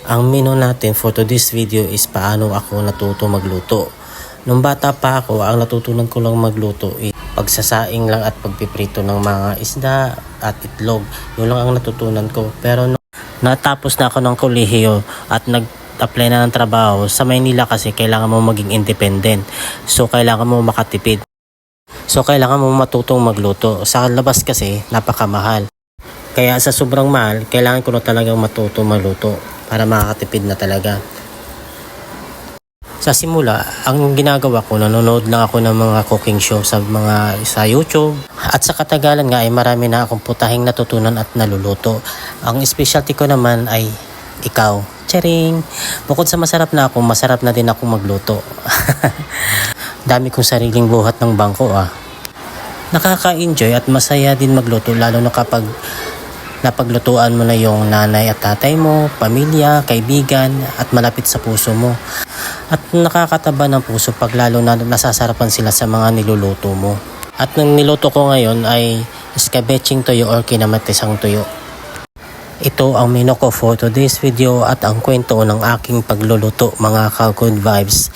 Ang menu natin for today's video is paano ako natuto magluto. Nung bata pa ako, ang natutunan ko lang magluto is pagsasaing lang at pagpiprito ng mga isda at itlog. Yun lang ang natutunan ko. Pero nung natapos na ako ng kolehiyo at nag-apply na ng trabaho, sa Maynila kasi kailangan mo maging independent. So kailangan mo makatipid. So kailangan mo matutong magluto. Sa labas kasi napakamahal. Kaya sa sobrang mahal, kailangan ko na talagang matutong magluto para makakatipid na talaga. Sa simula, ang ginagawa ko, nanonood lang ako ng mga cooking show sa YouTube. At sa katagalan nga ay marami na akong putahing natutunan at naluluto. Ang specialty ko naman ay ikaw. Charing! Bukod sa masarap na ako, masarap na din akong magluto. Dami kong sariling buhat ng bangko Nakaka-enjoy at masaya din magluto lalo na kapag napaglutuan mo na yung nanay at tatay mo, pamilya, kaibigan at malapit sa puso mo. At nakakataba ng puso pag lalo na nasasarapan sila sa mga niluluto mo. At nang niluto ko ngayon ay escabeching tuyo or kinamatisang tuyo. Ito ang menu ko for today's video at ang kwento ng aking pagluluto mga ka-good vibes.